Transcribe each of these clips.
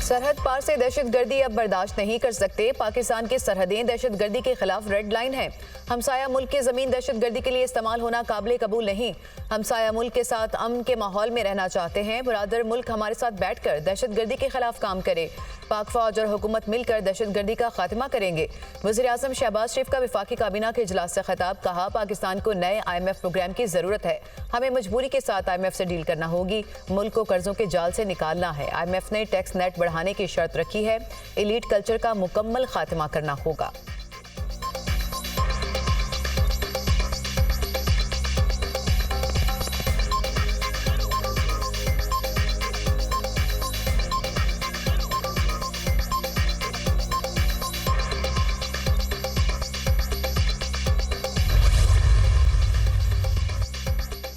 सरहद पार से दहशतगर्दी अब बर्दाश्त नहीं कर सकते। पाकिस्तान की सरहदें दहशतगर्दी के खिलाफ रेड लाइन है। हमसाया मुल्क की जमीन दहशतगर्दी के लिए इस्तेमाल होना काबिल कबूल नहीं। हमसाया मुल्क के साथ अमन के माहौल में रहना चाहते हैं। बरादर मुल्क हमारे साथ बैठकर दहशतगर्दी के खिलाफ काम करे। पाक फौज और हुकूमत मिलकर दहशतगर्दी का खात्मा करेंगे। वज़ीर आज़म शहबाज शरीफ का वफाकी काबीना के इजलास से खिताब। कहा, पाकिस्तान को नए IMF प्रोग्राम की जरूरत है। हमें मजबूरी के साथ IMF से डील करना होगी। मुल्क को कर्जों के जाल से निकालना है। IMF ने टैक्स नेट बढ़ाने की शर्त रखी है। एलीट कल्चर का मुकम्मल खात्मा करना होगा।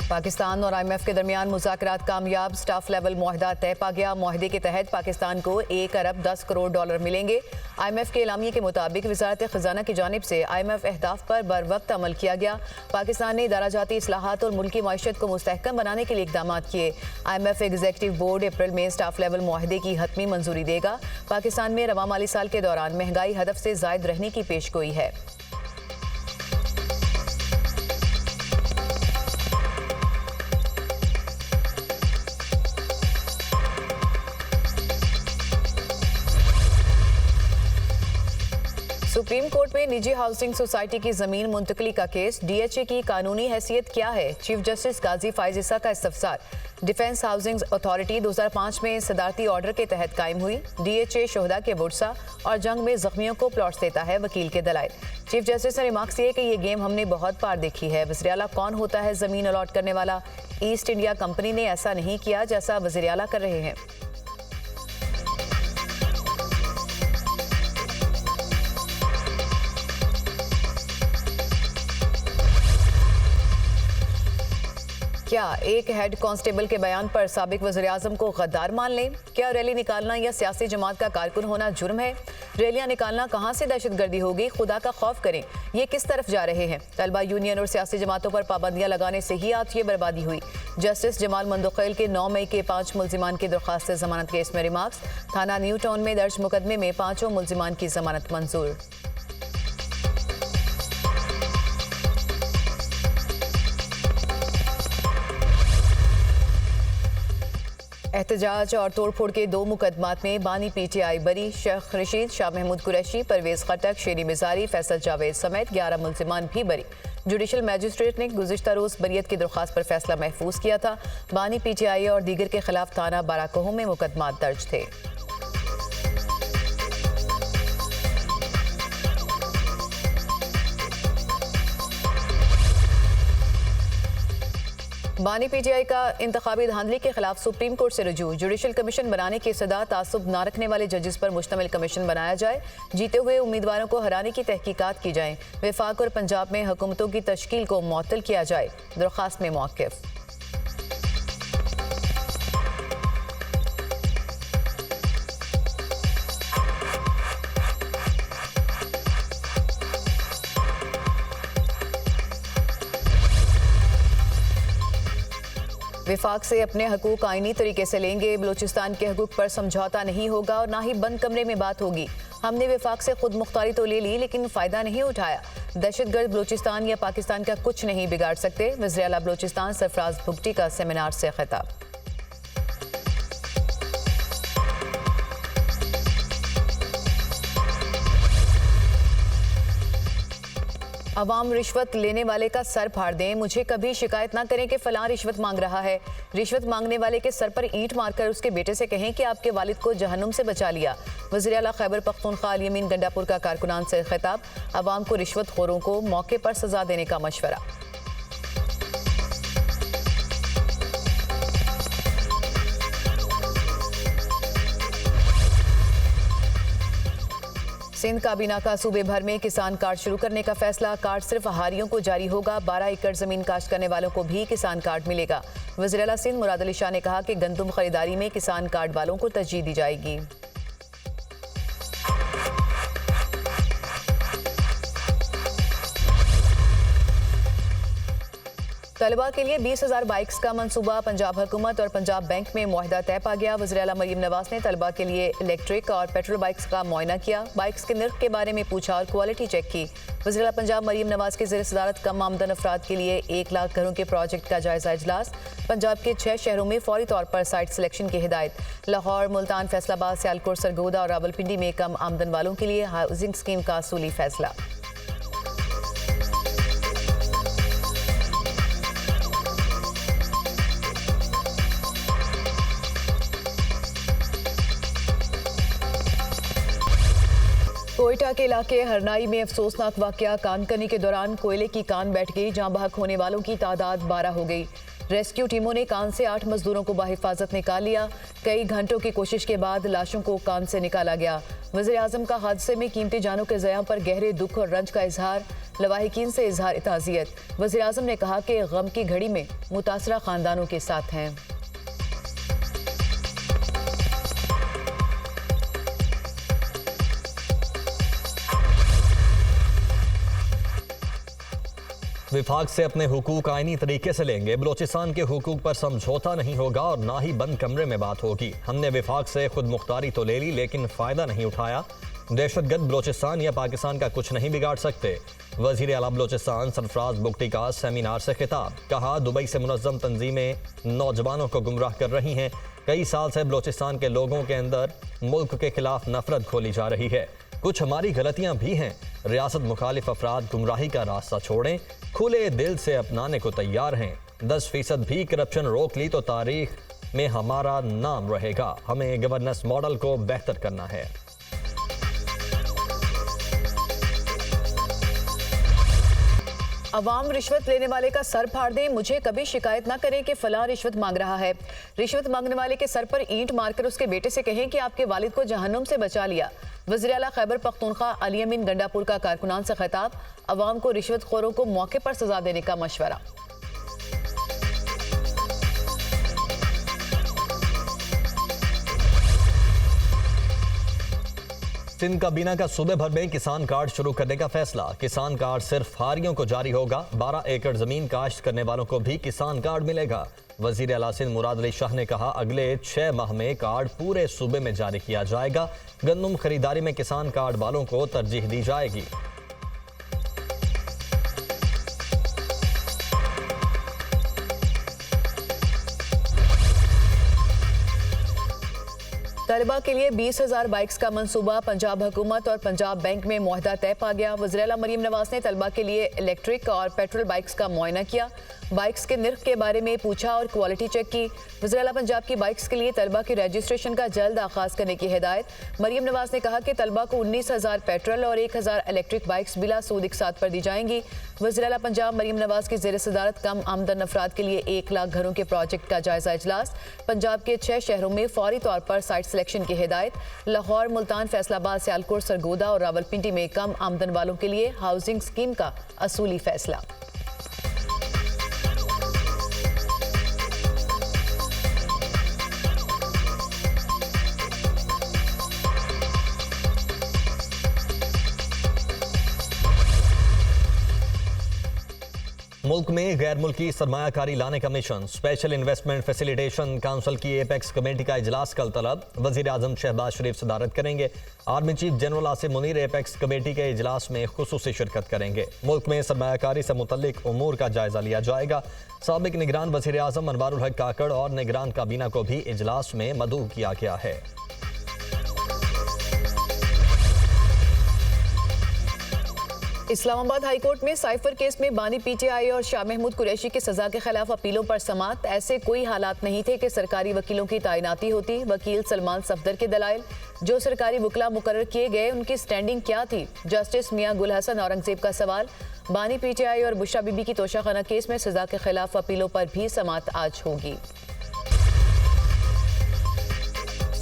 पाकिस्तान और IMF के दरमियान मुज़ाकरात कामयाब। स्टाफ लेवल मुआहदा तय पा गया। मुआहदे के तहत पाकिस्तान को 1 अरब 10 करोड़ डॉलर मिलेंगे। IMF के एलामिये के मुताबिक वज़ारत ख़ज़ाना की जानिब से IMF अहदाफ पर बर वक्त अमल किया गया। पाकिस्तान ने इदारा जाती इस्लाहात और मुल्की मईशत को मुस्तहकम बनाने के लिए इक़दाम किए। IMF एग्जीक्यूटिव बोर्ड अप्रैल में स्टाफ लेवल मुआहदे की हतमी मंजूरी देगा। पाकिस्तान में रवा माली साल के दौरान महंगाई हदफ से ज़ायद रहने की पेशगोई है। सुप्रीम कोर्ट में निजी हाउसिंग सोसाइटी की जमीन मुंतकली का केस। DHA की कानूनी हैसियत क्या है? चीफ जस्टिस गाजी फाइज ईसा का इस्तफसार। डिफेंस हाउसिंग अथॉरिटी 2005 में सदारती ऑर्डर के तहत कायम हुई। DHA शोहदा के वुरसा और जंग में जख्मियों को प्लॉट्स देता है। वकील के दलाइल। चीफ जस्टिस ने रिमार्क्स किए कि ये गेम हमने बहुत बार देखी है। वज़ीर आला कौन होता है जमीन अलॉट करने वाला? ईस्ट इंडिया कंपनी ने ऐसा नहीं किया जैसा वज़ीर आला कर रहे हैं। क्या एक हेड कांस्टेबल के बयान पर साबिक वज़ीर आज़म को गद्दार मान लें? क्या रैली निकालना या सियासी जमात का कारकुन होना जुर्म है? रैलियां निकालना कहां से दहशतगर्दी होगी? खुदा का खौफ करें। ये किस तरफ जा रहे हैं? तलबा यूनियन और सियासी जमातों पर पाबंदियां लगाने से ही आतिश बर्बादी हुई। जस्टिस जमाल मंदुखैल के 9 मई के 5 मुल्जिमान की दरख्वास्त से जमानत केस में रिमार्क्स। थाना न्यू टाउन में दर्ज मुकदमे में 5 मुल्जिमान की जमानत मंजूर। एहतजाज और तोड़फोड़ के 2 मुकदमात में बानी PTI बरी। शेख रशीद, शाह महमूद कुरैशी, परवेज खटक, शेरी मिजारी, फैसल जावेद समेत 11 मुल्जिमान भी बरी। जुडिशल मैजिस्ट्रेट ने गुज़िश्ता रोज़ बरियत की दरख्वास्त पर फैसला महफूज किया था। बानी PTI और दीगर के खिलाफ थाना बाराकोह में मुकदमात दर्ज थे। बानी PTI का इंतखाबी धांधली के खिलाफ सुप्रीम कोर्ट से रजू। जुडिशल कमीशन बनाने की सदा तासुब न रखने वाले जजेस पर मुश्तमिल कमीशन बनाया जाए। जीते हुए उम्मीदवारों को हराने की तहकीकात की जाए। वफाक और पंजाब में हुकूमतों की तश्कील को मुअत्तल किया जाए। दरख्वास्त में मौक़िफ़। विफाक से अपने हकूक आईनी तरीके से लेंगे। बलूचिस्तान के हकूक पर समझौता नहीं होगा और ना ही बंद कमरे में बात होगी। हमने विफाक से खुद मुख्तारी तो ले ली लेकिन फ़ायदा नहीं उठाया। दहशतगर्द बलूचिस्तान या पाकिस्तान का कुछ नहीं बिगाड़ सकते। वज़ीर आला बलूचिस्तान सरफराज भुगटी का सेमिनार से खिताब। अवाम रिश्वत लेने वाले का सर फाड़ दें। मुझे कभी शिकायत ना करें कि फलां रिश्वत मांग रहा है। रिश्वत मांगने वाले के सर पर ईंट मारकर उसके बेटे से कहें कि आपके वालिद को जहन्नुम से बचा लिया। वज़ीर आला खैबर पख्तूनख्वा अल यमीन गंडापुर का कारकुनान से खिताब। अवाम को रिश्वत खोरों को मौके पर सजा देने का मशवरा। सिंध काबीना का सूबे भर में किसान कार्ड शुरू करने का फैसला। कार्ड सिर्फ हारियों को जारी होगा। 12 एकड़ जमीन काश्त करने वालों को भी किसान कार्ड मिलेगा। वज़ीर आला सिंध मुराद अली शाह ने कहा कि गंदुम खरीदारी में किसान कार्ड वालों को तरजीह दी जाएगी। तलबा के लिए 20,000 बाइक्स का मंसूबा, पंजाब हुकूमत और पंजाब बैंक में मुआहदा तय पा गया। वज़ीर-ए-आला मरीम नवाज ने तलबा के लिए इलेक्ट्रिक और पेट्रोल बाइक्स का मुआयना किया, बाइक्स के निर्ख के बारे में पूछा और क्वालिटी चेक की। वज़ीर-ए-आला पंजाब मरीम नवाज के ज़ेर सदारत कम आमदन अफराद के लिए 1 लाख घरों के प्रोजेक्ट का जायजा इजलास। पंजाब के 6 शहरों में फौरी तौर पर साइट सिलेक्शन की हिदायत। लाहौर, मुल्तान, फैसलाबाद, सियालकोट, सरगोदा और रावलपिंडी में कम आमदन वालों के लिए हाउसिंग स्कीम का असूली फैसला। कोयटा के इलाके हरनाई में अफसोसनाक वाकया, कानकनी के दौरान कोयले की कान बैठ गई, जहां बहक होने वालों की तादाद 12 हो गई। रेस्क्यू टीमों ने कान से 8 मजदूरों को बाहिफाजत निकाल लिया। कई घंटों की कोशिश के बाद लाशों को कान से निकाला गया। वज़ीर आज़म का हादसे में कीमती जानों के ज़यां पर गहरे दुख और रंज का इजहार, लवाहिकीन से इजहार ताज़ियत। वज़ीर आज़म ने कहा कि गम की घड़ी में मुतासरा खानदानों के साथ हैं। विफाक से अपने हुकूक आईनी तरीके से लेंगे, बलोचिस्तान के हुकूक पर समझौता नहीं होगा और ना ही बंद कमरे में बात होगी। हमने विफाक से खुद मुख्तारी तो ले ली लेकिन फ़ायदा नहीं उठाया। दहशतगर्द बलोचिस्तान या पाकिस्तान का कुछ नहीं बिगाड़ सकते। वज़ीर आला बलोचिस्तान सरफराज बुगटी का सेमिनार से खिताब, कहा दुबई से मुनज़्ज़म तंजीमें नौजवानों को गुमराह कर रही हैं। कई साल से बलोचिस्तान के लोगों के अंदर मुल्क के खिलाफ नफरत खोली जा रही है। कुछ हमारी गलतियां भी हैं। रियासत मुखालिफ अफराद गुमराही का रास्ता छोड़ें, खुले दिल से अपनाने को तैयार हैं। 10% भी करप्शन रोक ली तो तारीख में हमारा नाम रहेगा। हमें गवर्नेंस मॉडल को बेहतर करना है। अवाम रिश्वत लेने वाले का सर फाड़ दें, मुझे कभी शिकायत ना करें कि फलां रिश्वत मांग रहा है। रिश्वत मांगने वाले के सर पर ईंट मारकर उसके बेटे से कहें कि आपके वालिद को जहन्नुम से बचा लिया। वज़ीर आला खैबर पख्तूनख्वा अली अमीन गंडापुर का कारकुनान से खिताब, अवाम को रिश्वतखोरों को मौके पर सजा देने का मशवरा। सिंध काबीना का सूबे भर में किसान कार्ड शुरू करने का फैसला। किसान कार्ड सिर्फ हारियों को जारी होगा। 12 एकड़ जमीन काश्त करने वालों को भी किसान कार्ड मिलेगा। वजीर आला सिंध मुराद अली शाह ने कहा अगले 6 माह में कार्ड पूरे सूबे में जारी किया जाएगा। गंदम खरीदारी में किसान कार्ड वालों को तरजीह दी जाएगी। तलबा के लिए 20,000 बाइक्स का मंसूबा, पंजाब हुकूमत और पंजाब बैंक में मुआहदा तय पा गया। वज़ीर-ए-आला मरीम नवाज ने तलबा के लिए इलेक्ट्रिक और पेट्रोल बाइक्स का मुआयना किया, बाइक्स के निर्ख के बारे में पूछा और क्वालिटी चेक की। वज़ीर-ए-आला पंजाब की बाइक्स के लिए तलबा के रजिस्ट्रेशन का जल्द आगाज करने की हिदायत। मरीम नवाज ने कहा कि तलबा को 19,000 पेट्रोल और 1,000 इलेक्ट्रिक बाइक्स बिला सूद इकसात पर दी जाएंगी। वज़ीर-ए-आला पंजाब मरीम नवाज की ज़ेर सदारत कम आमदन अफराद के लिए 1 लाख घरों के प्रोजेक्ट का जायजा इजलास। पंजाब के 6 शहरों में फौरी तौर पर साइट सिलेक्शन की हिदायत। लाहौर, मुल्तान, फैसलाबाद, सियालकोट, सरगोदा और रावलपिंडी में कम आमदन वालों के लिए हाउसिंग स्कीम का असूली फैसला। मुल्क में गैर मुल्की सरमायाकारी लाने का mission. Special investment facilitation council की एपेक्स कमेटी का इजलास कल तलब। वजीर आजम शहबाज शरीफ सदारत करेंगे। Army chief general Asim Munir apex committee के इजलास में खुसूसी शिरकत करेंगे। मुल्क में सरमायाकारी से मुतल्लिक उमूर का जायजा लिया जाएगा। साबिक निगरान वजीर आजम अनवारुल हक काकड़ और निगरान काबीना को भी इजलास में मदऊ किया गया है। इस्लामाबाद हाईकोर्ट में साइफर केस में बानी पीटीआई और शाह महमूद कुरैशी की सजा के खिलाफ अपीलों पर समाअत। ऐसे कोई हालात नहीं थे कि सरकारी वकीलों की तैनाती होती। वकील सलमान सफदर के दलाइल, जो सरकारी वकला मुकर्रर किए गए उनकी स्टैंडिंग क्या थी। जस्टिस मियां गुल हसन औरंगजेब का सवाल। बानी पीटीआई और बुशरा बीबी की तोशाखाना केस में सजा के खिलाफ अपीलों पर भी समाअत आज होगी।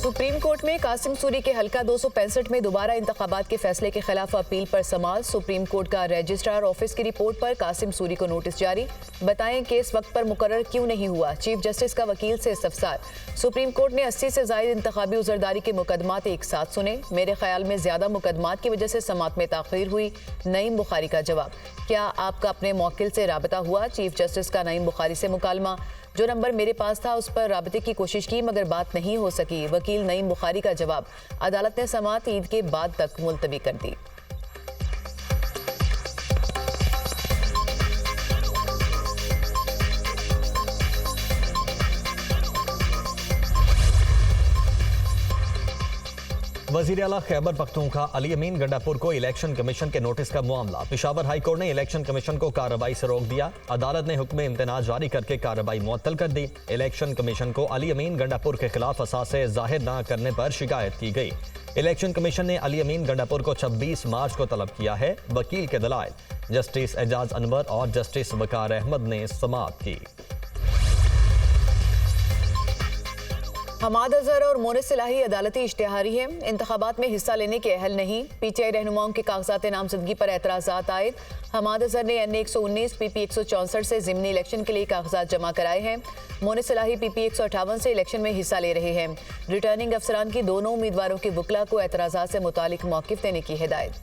सुप्रीम कोर्ट में कासिम सूरी के हल्का 265 में दोबारा इंतखाबात के फैसले के खिलाफ अपील पर समाअत। सुप्रीम कोर्ट का रजिस्ट्रार ऑफिस की रिपोर्ट पर कासिम सूरी को नोटिस जारी। बताएं केस वक्त पर मुकर्रर क्यों नहीं हुआ, चीफ जस्टिस का वकील से इस्तफसार। सुप्रीम कोर्ट ने 80 से ज्यादा इंतखाबी उजरदारी के मुकदमात एक साथ सुने। मेरे ख्याल में ज्यादा मुकदमात की वजह से समाअत में ताखीर हुई। नईम बुखारी का जवाब, क्या आपका अपने मौकिल से राबता हुआ? चीफ जस्टिस का नईम बुखारी से मुकालमा, जो नंबर मेरे पास था उस पर राबते की कोशिश की मगर बात नहीं हो सकी। वकील नईम बुखारी का जवाब, अदालत ने समाअत ईद के बाद तक मुलतवी कर दी। वजीर आला खैबर पख्तूनख्वा अली अमीन गंडापुर को इलेक्शन कमीशन के नोटिस का मामला। पेशावर हाई कोर्ट ने इलेक्शन कमीशन को कार्रवाई से रोक दिया। अदालत ने हुक्म इम्तनाज जारी करके कार्रवाई मुअत्तल कर दी। इलेक्शन कमीशन को अली अमीन गंडापुर के खिलाफ असासे जाहिर न करने पर शिकायत की गई। इलेक्शन कमीशन ने अली अमीन गंडापुर को 26 मार्च को तलब किया है। वकील के दलाइल जस्टिस एजाज अनवर और जस्टिस वकार अहमद ने समाअत की। हमाद अजहर और मोनिस इलाही अदालती इश्तिहारी हैं, इंतखाबात में हिस्सा लेने के अहल नहीं। पीटीआई रहनुमाओं के कागजात नामजदगी पर एतराज़ात आए। हमाद अजहर ने NA 119 PP 164 से ज़िमनी इलेक्शन के लिए कागजात जमा कराए हैं। मोनिस इलाही PP 158 से इलेक्शन में हिस्सा ले रहे हैं। रिटर्निंग अफसरान की दोनों उम्मीदवारों के वकला को एतराज़ात से मुतालिक मौक़िफ़ देने की हिदायत।